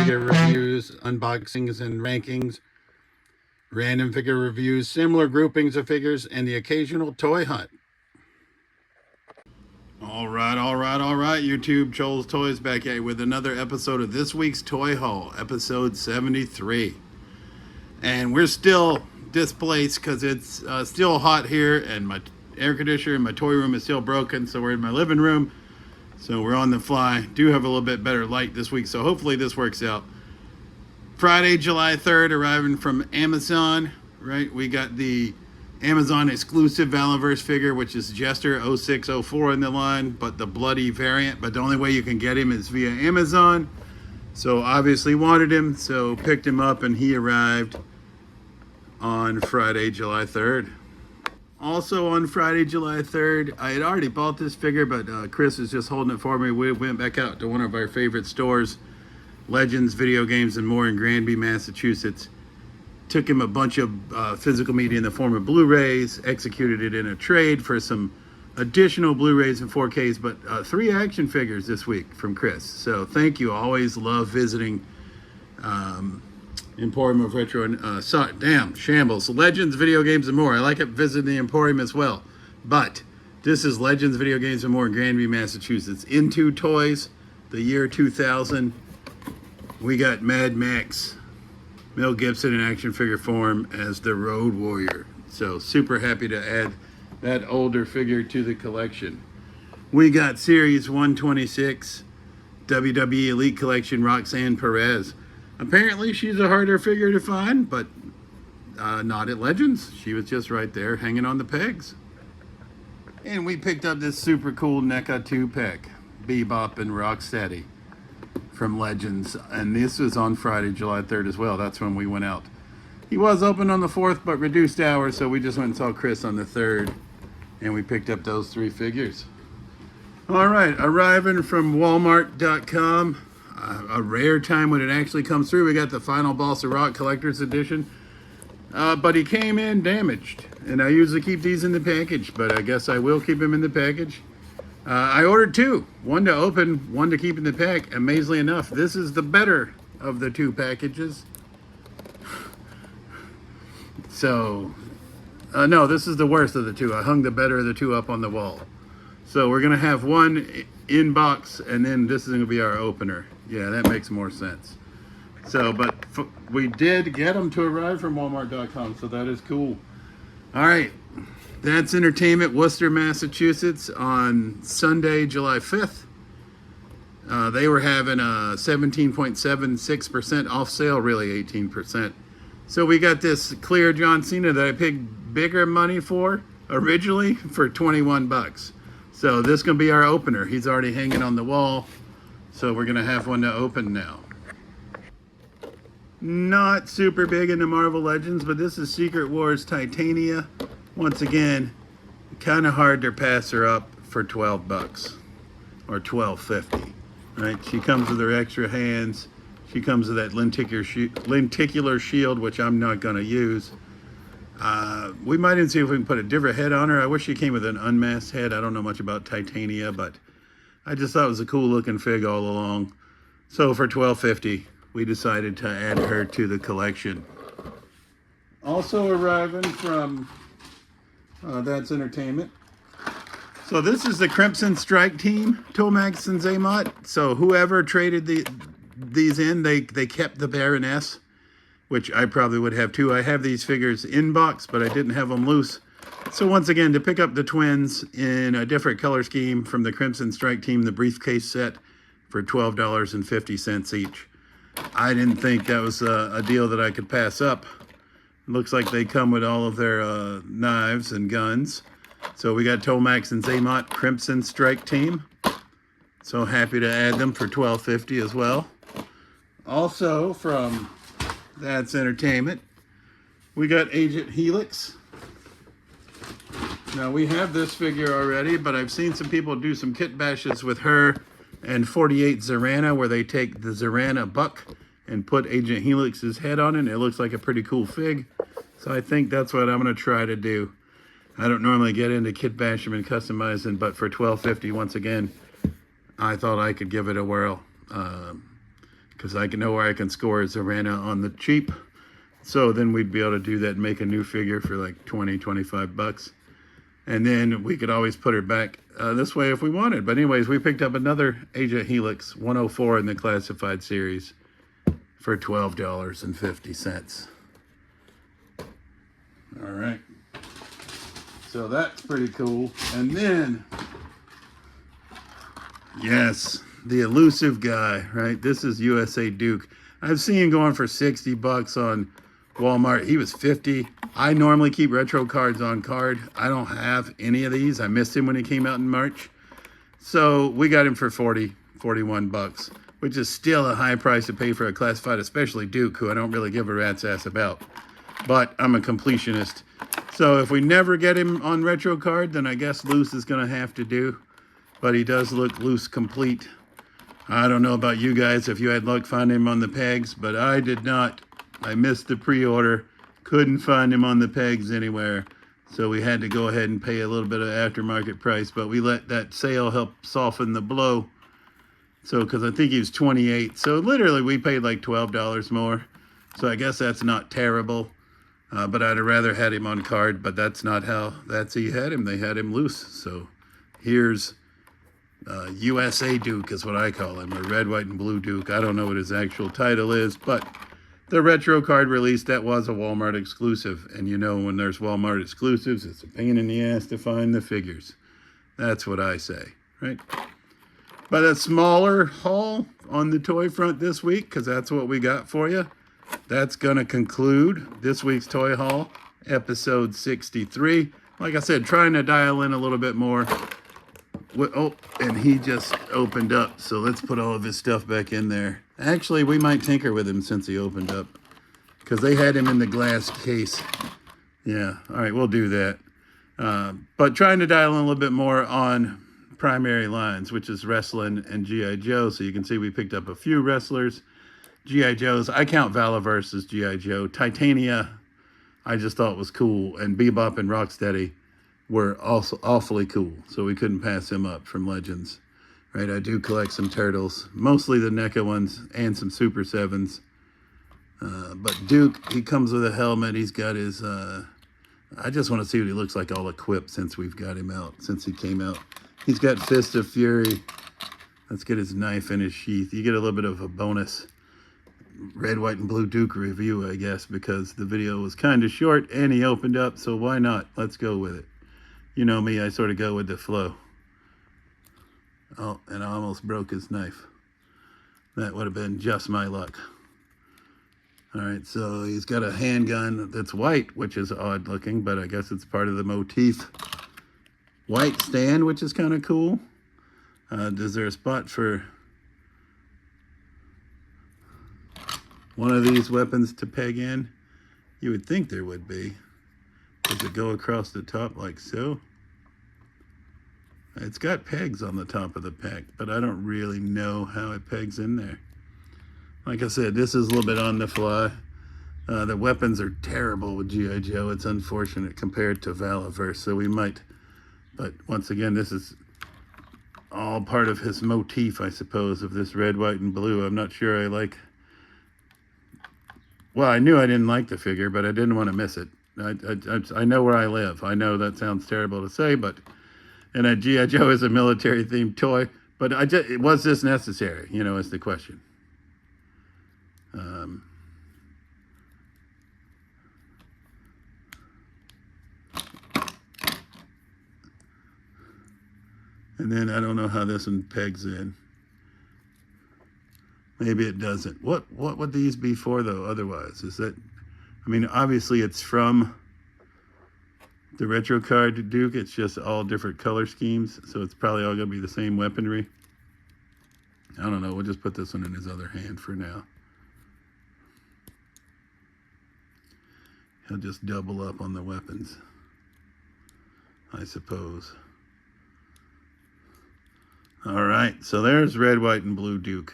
figure reviews, unboxings and rankings, random figure reviews, similar groupings of figures, and the occasional toy hunt. All right, YouTube. Joel's Toys back at you with another episode of this week's Toy Haul, episode 73. And we're still displaced because it's still hot here, and my air conditioner in my toy room is still broken, so we're in my living room. So we're on the fly. Do have a little bit better light this week, so hopefully this works out. Friday, July 3rd, arriving from Amazon, right? We got the Amazon exclusive Valiverse figure, which is Jester 0604 in the line, but the bloody variant. But the only way you can get him is via Amazon. So obviously wanted him, so picked him up, and he arrived on Friday, July 3rd. Also on Friday, July 3rd, I had already bought this figure, but Chris is just holding it for me. We went back out to one of our favorite stores, Legends Video Games and More in Granby, Massachusetts. Took him a bunch of physical media in the form of Blu-rays, executed it in a trade for some additional Blu-rays and 4Ks, but 3 action figures this week from Chris. So thank you. Always love visiting Emporium of Retro and shambles. Legends, Video Games, and More. I like it visiting the Emporium as well. But this is Legends, Video Games, and More in Granby, Massachusetts. Into Toys, the year 2000. We got Mad Max, Mel Gibson in action figure form as the Road Warrior. So super happy to add that older figure to the collection. We got Series 126, WWE Elite Collection, Roxanne Perez. Apparently she's a harder figure to find, but not at Legends. She was just right there hanging on the pegs. And we picked up this super cool NECA 2-pack, Bebop and Rocksteady from Legends. And this was on Friday, July 3rd as well. That's when we went out. He was open on the 4th, but reduced hours, so we just went and saw Chris on the 3rd. And we picked up those 3 figures. All right, arriving from Walmart.com. A rare time when it actually comes through. We got the Final Boss of Rock Collector's Edition. But he came in damaged. And I usually keep these in the package, but I guess I will keep him in the package. I ordered 2. One to open, one to keep in the pack. Amazingly enough, this is the better of the 2 packages. So, no, this is the worst of the 2. I hung the better of the 2 up on the wall. So we're going to have one in box, and then this is going to be our opener. Yeah, that makes more sense. So, but we did get them to arrive from Walmart.com, so that is cool. All right, that's Entertainment, Worcester, Massachusetts on Sunday, July 5th. They were having a 17.76% off sale, really 18%. So we got this clear John Cena that I paid bigger money for originally for 21 bucks. So this is going to be our opener. He's already hanging on the wall. So we're going to have one to open now. Not super big into Marvel Legends, but this is Secret Wars Titania. Once again, kind of hard to pass her up for 12 bucks or $12.50. Right? She comes with her extra hands. She comes with that lenticular shield, which I'm not going to use. We might even see if we can put a different head on her. I wish she came with an unmasked head. I don't know much about Titania, but I just thought it was a cool looking fig all along. So for $12.50, we decided to add her to the collection. Also arriving from That's Entertainment. So this is the Crimson Strike team, Tomax and Zaymot. So whoever traded these in, they kept the Baroness, which I probably would have too. I have these figures in box, but I didn't have them loose. So once again, to pick up the twins in a different color scheme from the Crimson Strike team, the briefcase set for $12.50 each. I didn't think that was a deal that I could pass up. It looks like they come with all of their knives and guns. So we got Tomax and Zaymot Crimson Strike team. So happy to add them for $12.50 as well. Also from That's Entertainment, we got Agent Helix. Now we have this figure already, but I've seen some people do some kit bashes with her and 48 Zorana, where they take the Zorana buck and put Agent Helix's head on it, and it looks like a pretty cool fig. So I think that's what I'm going to try to do. I don't normally get into kit bashing and customizing, but for $12.50, once again, I thought I could give it a whirl. because I can know where I can score a Zorana on the cheap. So then we'd be able to do that and make a new figure for like 20, 25 bucks. And then we could always put her back this way if we wanted. But anyways, we picked up another Asia Helix 104 in the classified series for $12.50. All right. So that's pretty cool. And then, yes, the elusive guy, right? This is USA Duke. I've seen him going for 60 bucks on Walmart. He was 50. I normally keep retro cards on card. I don't have any of these. I missed him when he came out in March. So we got him for 40, 41 bucks, which is still a high price to pay for a classified, especially Duke, who I don't really give a rat's ass about. But I'm a completionist. So if we never get him on retro card, then I guess loose is going to have to do. But he does look loose complete. I don't know about you guys if you had luck finding him on the pegs, but I did not. I missed the pre-order. Couldn't find him on the pegs anywhere. So we had to go ahead and pay a little bit of aftermarket price, but we let that sale help soften the blow. So, because I think he was 28. So literally we paid like $12 more. So I guess that's not terrible. But I'd have rather had him on card, but that's not how he had him. They had him loose. So here's USA Duke is what I call him, or Red, White, and Blue Duke. I don't know what his actual title is, but the retro card release, that was a Walmart exclusive. And you know, when there's Walmart exclusives, it's a pain in the ass to find the figures. That's what I say, right? But a smaller haul on the toy front this week, because that's what we got for you. That's going to conclude this week's Toy Haul, episode 63. Like I said, trying to dial in a little bit more. Oh, and he just opened up, so let's put all of his stuff back in there. Actually, we might tinker with him since he opened up, because they had him in the glass case. Yeah, all right, we'll do that. But trying to dial in a little bit more on primary lines, which is wrestling and G.I. Joe. So you can see we picked up a few wrestlers. G.I. Joes, I count Valaverse as G.I. Joe. Titania, I just thought was cool. And Bebop and Rocksteady were also awfully cool. So we couldn't pass him up from Legends. Right, I do collect some Turtles. Mostly the NECA ones and some Super 7s. But Duke, he comes with a helmet. He's got his... I just want to see what he looks like all equipped since we've got him out, since he came out. He's got Fist of Fury. Let's get his knife in his sheath. You get a little bit of a bonus Red, White, and Blue Duke review, I guess, because the video was kind of short and he opened up, so why not? Let's go with it. You know me, I sort of go with the flow. Oh, and I almost broke his knife. That would have been just my luck. All right, so he's got a handgun that's white, which is odd looking, but I guess it's part of the motif. White stand, which is kind of cool. Is there a spot for one of these weapons to peg in? You would think there would be. Does it go across the top like so? It's got pegs on the top of the pack, but I don't really know how it pegs in there. Like I said, this is a little bit on the fly. The weapons are terrible with G.I. Joe. It's unfortunate compared to Valaverse, so we might... But once again, this is all part of his motif, I suppose, of this red, white, and blue. I'm not sure I like... Well, I knew I didn't like the figure, but I didn't want to miss it. I know where I live. I know that sounds terrible to say, but... And a G.I. Joe is a military-themed toy. But was this necessary, you know, is the question. And then I don't know how this one pegs in. Maybe it doesn't. What would these be for, though, otherwise? Is that... I mean, obviously it's from the retro card Duke. It's just all different color schemes. So it's probably all going to be the same weaponry. I don't know. We'll just put this one in his other hand for now. He'll just double up on the weapons, I suppose. All right, so there's Red, White, and Blue Duke.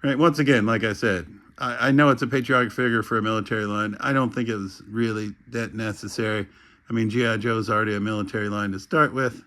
All right, once again, like I said, I know it's a patriotic figure for a military line. I don't think it was really that necessary. I mean, G.I. Joe's already a military line to start with.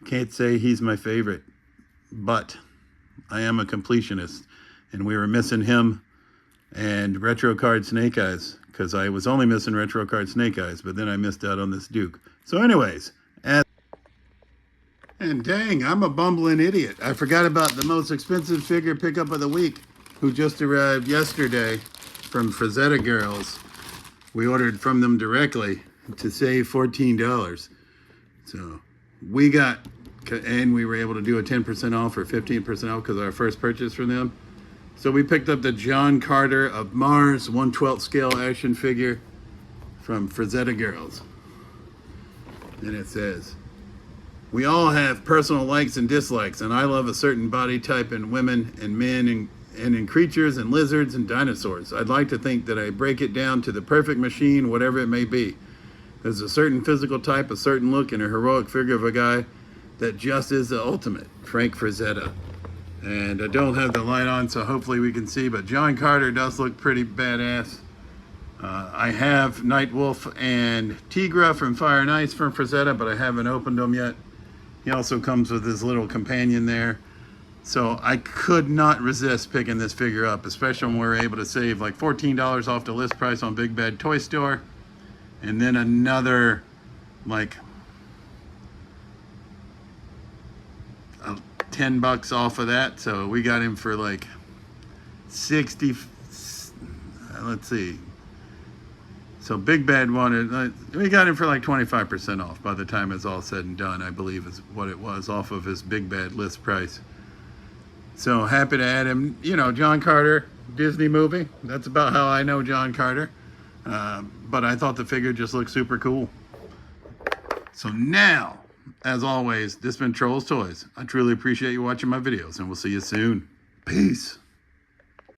Can't say he's my favorite, but I am a completionist, and we were missing him and Retro Card Snake Eyes, because I was only missing Retro Card Snake Eyes, but then I missed out on this Duke. So anyways, and dang, I'm a bumbling idiot. I forgot about the most expensive figure pickup of the week, who just arrived yesterday from Frazetta Girls. We ordered from them directly to save $14. So we got, and we were able to do a 10% off or 15% off because of our first purchase from them. So we picked up the John Carter of Mars 1/12 scale action figure from Frazetta Girls. And it says, we all have personal likes and dislikes, and I love a certain body type in women and men and in creatures and lizards and dinosaurs. I'd like to think that I break it down to the perfect machine, whatever it may be. There's a certain physical type, a certain look, and a heroic figure of a guy that just is the ultimate. Frank Frazetta. And I don't have the light on, so hopefully we can see, but John Carter does look pretty badass. I have Nightwolf and Tigra from Fire and Ice from Frazetta, but I haven't opened them yet. He also comes with his little companion there. So I could not resist picking this figure up, especially when we were able to save like $14 off the list price on Big Bad Toy Store. And then another like $10 off of that. So we got him for like 60, let's see. So Big Bad wanted, we got him for like 25% off by the time it's all said and done, I believe is what it was, off of his Big Bad list price. So happy to add him. You know, John Carter, Disney movie. That's about how I know John Carter. But I thought the figure just looked super cool. So now, as always, this has been Trolls Toys. I truly appreciate you watching my videos, and we'll see you soon. Peace.